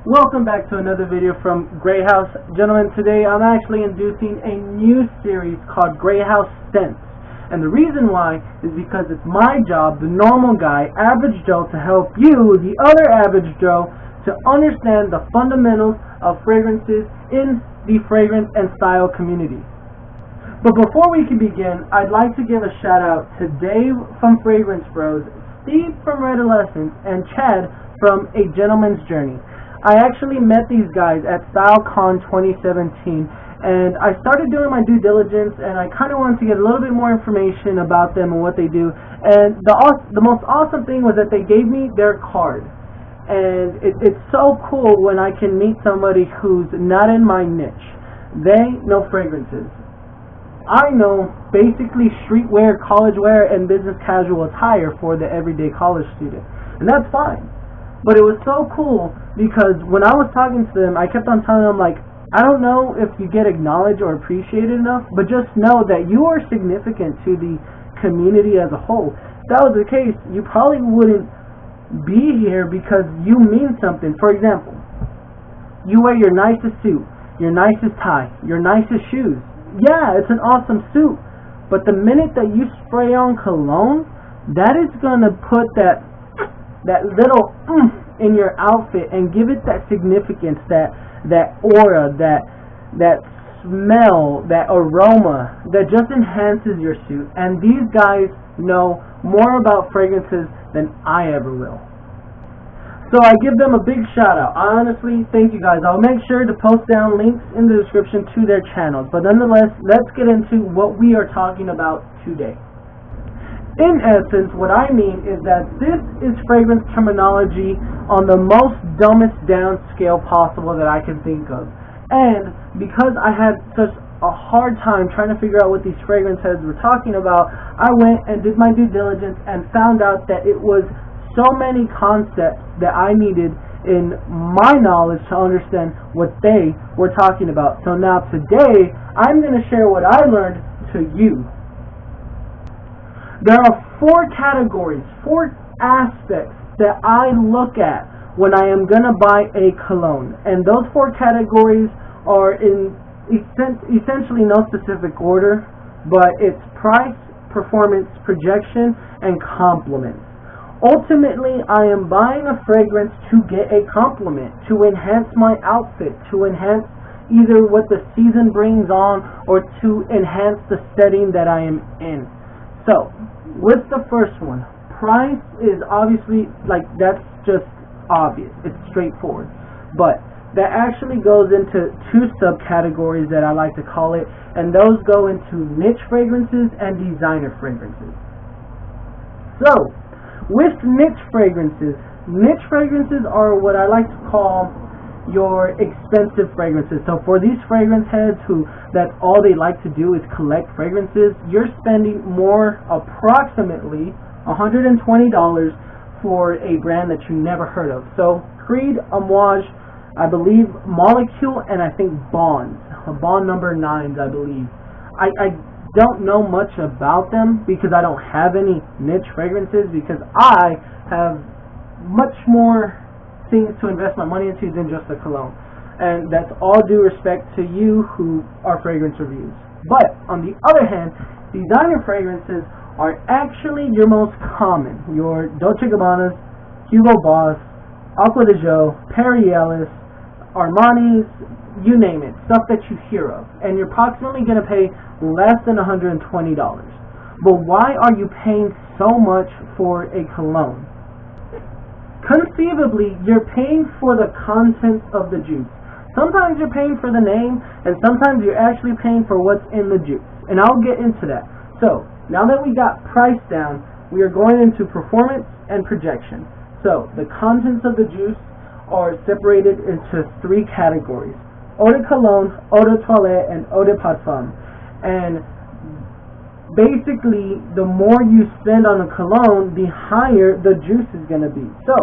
Welcome back to another video from Grey House. Gentlemen, today I'm actually introducing a new series called Grey House Scents. And the reason why is because it's my job, the normal guy, average Joe, to help you, the other average Joe, to understand the fundamentals of fragrances in the fragrance and style community. But before we can begin, I'd like to give a shout out to Dave from FragranceBros, Steve from Redolessence, and Chad from AGentleman'sJourney. I actually met these guys at StyleCon 2017, and I started doing my due diligence, and I kind of wanted to get a little bit more information about them and what they do. And the most awesome thing was that they gave me their card, and it's so cool when I can meet somebody who's not in my niche. They know fragrances. I know basically streetwear, college wear, and business casual attire for the everyday college student, and that's fine. But it was so cool because when I was talking to them, I kept on telling them, like, I don't know if you get acknowledged or appreciated enough, but just know that you are significant to the community as a whole. If that was the case, you probably wouldn't be here because you mean something. For example, you wear your nicest suit, your nicest tie, your nicest shoes. Yeah, it's an awesome suit, but the minute that you spray on cologne, that is going to put that little in your outfit and give it that significance, that aura, that smell, that aroma that just enhances your suit. And these guys know more about fragrances than I ever will. So I give them a big shout out. I honestly thank you guys. I'll make sure to post down links in the description to their channels. But nonetheless, let's get into what we are talking about today. In essence, what I mean is that this is fragrance terminology on the most dumbest down scale possible that I can think of. And because I had such a hard time trying to figure out what these fragrance heads were talking about, I went and did my due diligence and found out that it was so many concepts that I needed in my knowledge to understand what they were talking about. So now today, I'm going to share what I learned to you. There are 4 categories, 4 aspects that I look at when I am going to buy a cologne. And those 4 categories are in essentially no specific order, but it's price, performance, projection, and compliments. Ultimately, I am buying a fragrance to get a compliment, to enhance my outfit, to enhance either what the season brings on or to enhance the setting that I am in. So, with the first one, price is obviously, like, that's just obvious. It's straightforward. But that actually goes into 2 subcategories that I like to call it, and those go into niche fragrances and designer fragrances. So, with niche fragrances are what I like to call your expensive fragrances. So for these fragrance heads that's all they like to do is collect fragrances, you're spending more, approximately $120 for a brand that you never heard of. So Creed, Amouage, I believe Molecule, and I think Bond number 9, I believe. I don't know much about them because I don't have any niche fragrances, because I have much more things to invest my money into than just a cologne. And that's all due respect to you who are fragrance reviews. But on the other hand, designer fragrances are actually your most common. Your Dolce & Gabbanas, Hugo Boss, Acqua di Gio, Perry Ellis, Armani's, you name it, stuff that you hear of. And you're approximately going to pay less than $120. But why are you paying so much for a cologne? Conceivably, you're paying for the contents of the juice. Sometimes you're paying for the name, and sometimes you're actually paying for what's in the juice. And I'll get into that. So, now that we got price down, we are going into performance and projection. So, the contents of the juice are separated into 3 categories: Eau De Cologne, Eau De Toilette, and Eau De Parfum. And basically, the more you spend on a cologne, the higher the juice is going to be. So,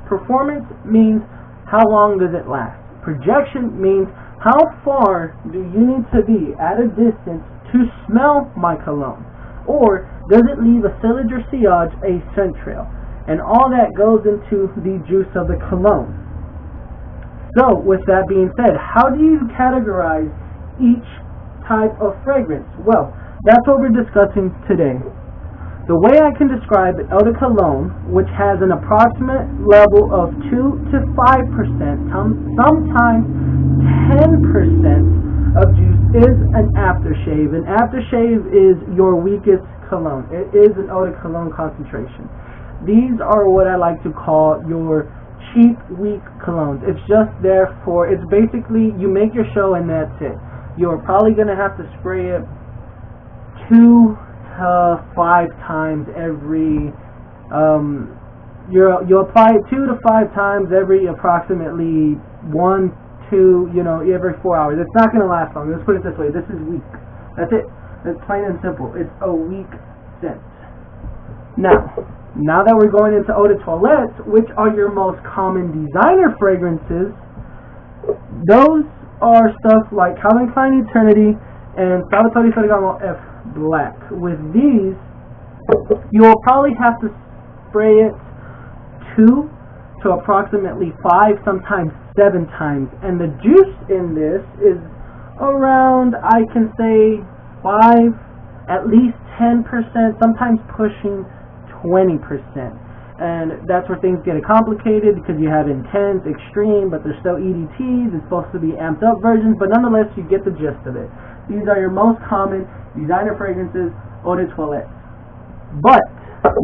performance means how long does it last. Projection means how far do you need to be at a distance to smell my cologne. Or does it leave a sillage or sillage, a scent trail. And all that goes into the juice of the cologne. So, with that being said, how do you categorize each type of fragrance? Well, that's what we're discussing today. The way I can describe Eau De Cologne, which has an approximate level of 2 to 5%, sometimes 10% of juice, is an aftershave. An aftershave is your weakest cologne. It is an Eau De Cologne concentration. These are what I like to call your cheap, weak colognes. It's just there for, it's basically, you make your show and that's it. You're probably going to have to spray it 2 to 5 times every, you'll apply it 2 to 5 times every approximately 1, 2, every 4 hours. It's not going to last long. Let's put it this way. This is weak. That's it. It's plain and simple. It's a weak scent. Now that we're going into Eau De Toilette, which are your most common designer fragrances, those are stuff like Calvin Klein Eternity and Salvatore Ferragamo F Black. With these, you'll probably have to spray it 2 to approximately 5, sometimes 7 times. And the juice in this is around, I can say, 5, at least 10%, sometimes pushing 20%. And that's where things get complicated because you have intense, extreme, but they're still EDTs. It's supposed to be amped up versions, but nonetheless, you get the gist of it. These are your most common designer fragrances, Eau De Toilette. But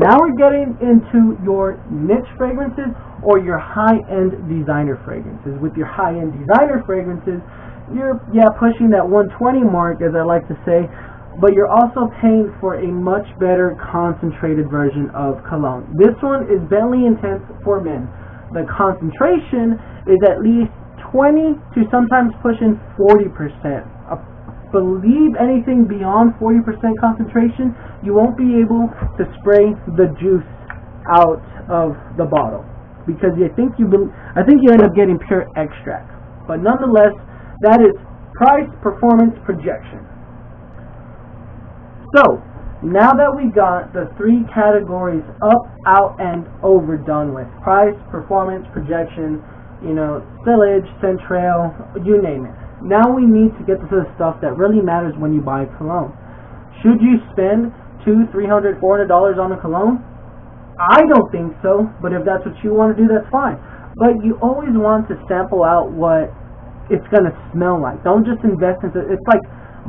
now we're getting into your niche fragrances or your high-end designer fragrances. With your high-end designer fragrances, you're pushing that 120 mark, as I like to say, but you're also paying for a much better concentrated version of cologne. This one is Bentley Intense for men. The concentration is at least 20 to sometimes pushing 40%. Believe anything beyond 40% concentration, you won't be able to spray the juice out of the bottle because I think you end up getting pure extract. But nonetheless, that is price, performance, projection. So now that we got the 3 categories up, out, and over done with, price, performance, projection, spillage, scent trail, you name it. Now we need to get to the stuff that really matters when you buy cologne. Should you spend $200, $300, $400 on a cologne? I don't think so, but if that's what you want to do, that's fine. But you always want to sample out what it's going to smell like. Don't just invest into it. It's like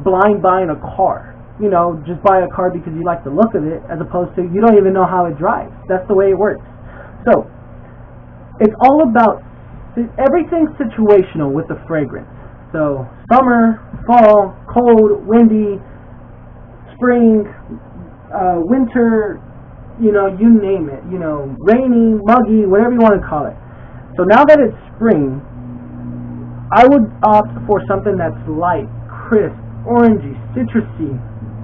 blind buying a car. Just buy a car because you like the look of it, as opposed to you don't even know how it drives. That's the way it works. So it's all about everything's situational with the fragrance. So summer, fall, cold, windy, spring, winter, you name it, rainy, muggy, whatever you want to call it. So now that it's spring, I would opt for something that's light, crisp, orangey, citrusy,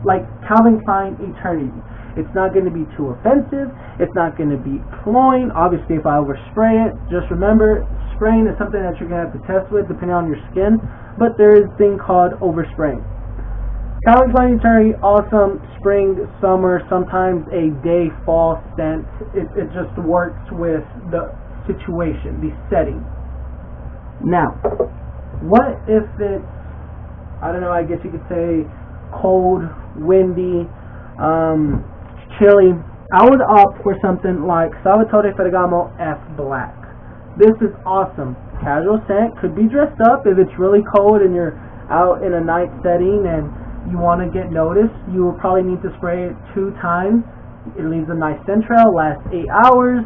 like Calvin Klein Eternity. It's not going to be too offensive. It's not going to be cloying. Obviously, if I overspray it, just remember, spraying is something that you're going to have to test with depending on your skin. But there is a thing called overspraying. Calvin Klein Eternity, awesome. Spring, summer, sometimes a day fall scent. It just works with the situation, the setting. Now, what if it's, I don't know, I guess you could say cold, windy, chilly? I would opt for something like Salvatore Ferragamo F Black. This is awesome. Casual scent, could be dressed up if it's really cold and you're out in a night setting and you want to get noticed. You will probably need to spray it 2 times. It leaves a nice scent trail, lasts 8 hours,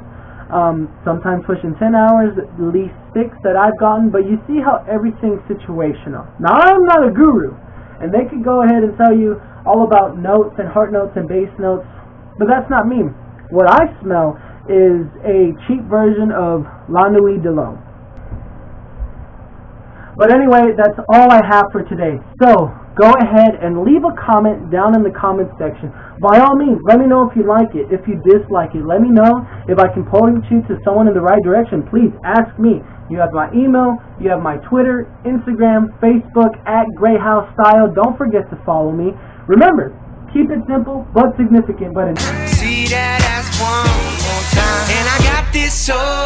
sometimes pushing 10 hours, at least 6 that I've gotten, but you see how everything's situational. Now, I'm not a guru, and they could go ahead and tell you all about notes and heart notes and base notes, but that's not me. What I smell is a cheap version of La Nuit de l'Homme. But anyway, that's all I have for today. So, go ahead and leave a comment down in the comment section. By all means, let me know if you like it. If you dislike it, let me know. If I can point you to someone in the right direction, please ask me. You have my email, you have my Twitter, Instagram, Facebook, @GrayHouseStyle. Don't forget to follow me. Remember, keep it simple but significant. But see that ass one more time, and I got this soul.